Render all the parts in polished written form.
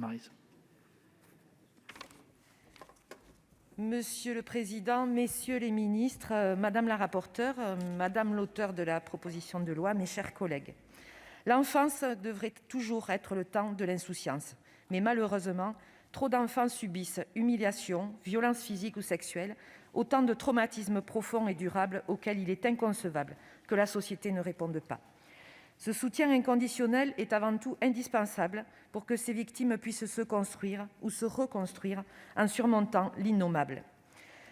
Maryse. Monsieur le président, messieurs les ministres, madame la rapporteure, madame l'auteure de la proposition de loi, mes chers collègues, l'enfance devrait toujours être le temps de l'insouciance. Mais malheureusement, trop d'enfants subissent humiliations, violences physiques ou sexuelles, autant de traumatismes profonds et durables auxquels il est inconcevable que la société ne réponde pas. Ce soutien inconditionnel est avant tout indispensable pour que ces victimes puissent se construire ou se reconstruire en surmontant l'innommable.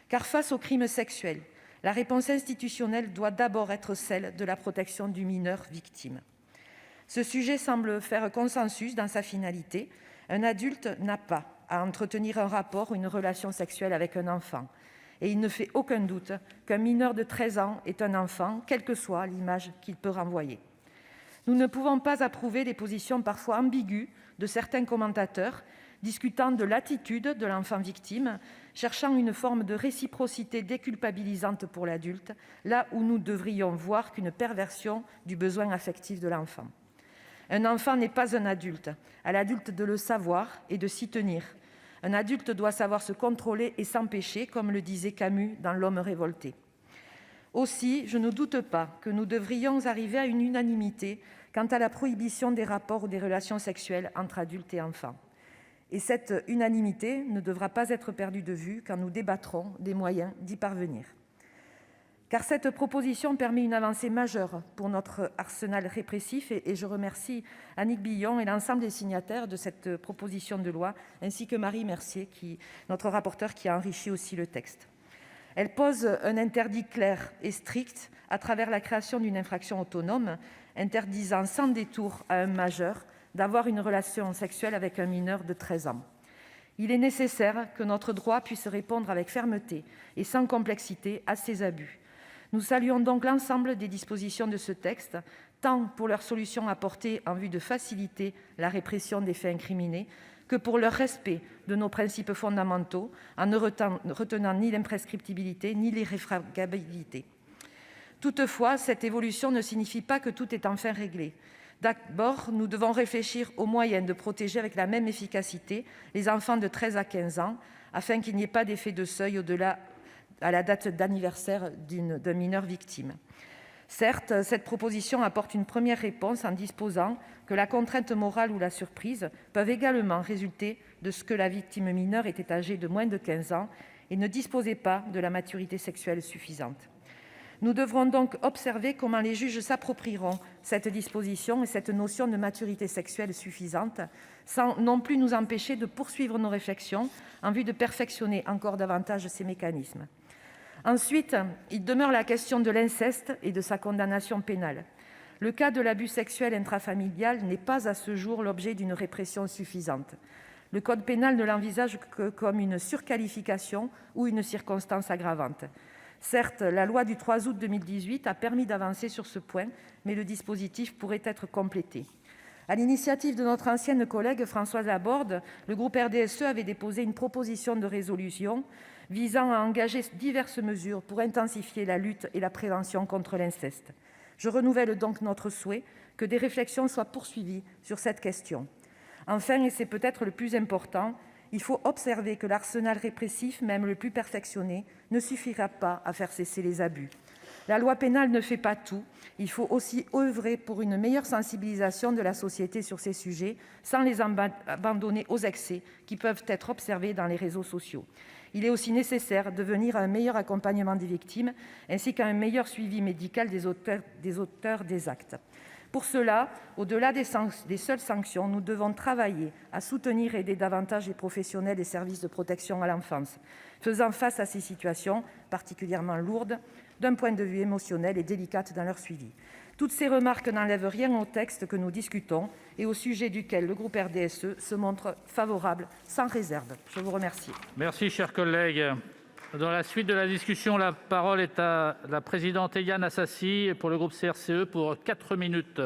Car face aux crimes sexuels, la réponse institutionnelle doit d'abord être celle de la protection du mineur victime. Ce sujet semble faire consensus dans sa finalité. Un adulte n'a pas à entretenir un rapport ou une relation sexuelle avec un enfant. Et il ne fait aucun doute qu'un mineur de 13 ans est un enfant, quelle que soit l'image qu'il peut renvoyer. Nous ne pouvons pas approuver les positions parfois ambiguës de certains commentateurs discutant de l'attitude de l'enfant victime, cherchant une forme de réciprocité déculpabilisante pour l'adulte, là où nous devrions voir qu'une perversion du besoin affectif de l'enfant. Un enfant n'est pas un adulte, à l'adulte de le savoir et de s'y tenir. Un adulte doit savoir se contrôler et s'empêcher, comme le disait Camus dans L'Homme révolté. Aussi, je ne doute pas que nous devrions arriver à une unanimité quant à la prohibition des rapports ou des relations sexuelles entre adultes et enfants. Et cette unanimité ne devra pas être perdue de vue quand nous débattrons des moyens d'y parvenir. Car cette proposition permet une avancée majeure pour notre arsenal répressif et je remercie Annick Billon et l'ensemble des signataires de cette proposition de loi, ainsi que Marie Mercier, notre rapporteure, qui a enrichi aussi le texte. Elle pose un interdit clair et strict à travers la création d'une infraction autonome, interdisant sans détour à un majeur d'avoir une relation sexuelle avec un mineur de 13 ans. Il est nécessaire que notre droit puisse répondre avec fermeté et sans complexité à ces abus. Nous saluons donc l'ensemble des dispositions de ce texte, tant pour leurs solutions apportées en vue de faciliter la répression des faits incriminés, que pour leur respect de nos principes fondamentaux, en ne retenant ni l'imprescriptibilité ni l'irréfragabilité. Toutefois, cette évolution ne signifie pas que tout est enfin réglé. D'abord, nous devons réfléchir aux moyens de protéger avec la même efficacité les enfants de 13 à 15 ans, afin qu'il n'y ait pas d'effet de seuil au-delà à la date d'anniversaire d'un mineur victime. Certes, cette proposition apporte une première réponse en disposant que la contrainte morale ou la surprise peuvent également résulter de ce que la victime mineure était âgée de moins de 15 ans et ne disposait pas de la maturité sexuelle suffisante. Nous devrons donc observer comment les juges s'approprieront cette disposition et cette notion de maturité sexuelle suffisante, sans non plus nous empêcher de poursuivre nos réflexions en vue de perfectionner encore davantage ces mécanismes. Ensuite, il demeure la question de l'inceste et de sa condamnation pénale. Le cas de l'abus sexuel intrafamilial n'est pas à ce jour l'objet d'une répression suffisante. Le code pénal ne l'envisage que comme une surqualification ou une circonstance aggravante. Certes, la loi du 3 août 2018 a permis d'avancer sur ce point, mais le dispositif pourrait être complété. À l'initiative de notre ancienne collègue Françoise Laborde, le groupe RDSE avait déposé une proposition de résolution visant à engager diverses mesures pour intensifier la lutte et la prévention contre l'inceste. Je renouvelle donc notre souhait que des réflexions soient poursuivies sur cette question. Enfin, et c'est peut-être le plus important, il faut observer que l'arsenal répressif, même le plus perfectionné, ne suffira pas à faire cesser les abus. La loi pénale ne fait pas tout. Il faut aussi œuvrer pour une meilleure sensibilisation de la société sur ces sujets, sans les abandonner aux excès qui peuvent être observés dans les réseaux sociaux. Il est aussi nécessaire de venir à un meilleur accompagnement des victimes, ainsi qu'à un meilleur suivi médical des auteurs des actes. Pour cela, au-delà des seules sanctions, nous devons travailler à soutenir et aider davantage les professionnels des services de protection à l'enfance, faisant face à ces situations particulièrement lourdes d'un point de vue émotionnel et délicates dans leur suivi. Toutes ces remarques n'enlèvent rien au texte que nous discutons et au sujet duquel le groupe RDSE se montre favorable sans réserve. Je vous remercie. Merci, chers collègues. Dans la suite de la discussion, la parole est à la présidente Éliane Assassi pour le groupe CRCE pour 4 minutes.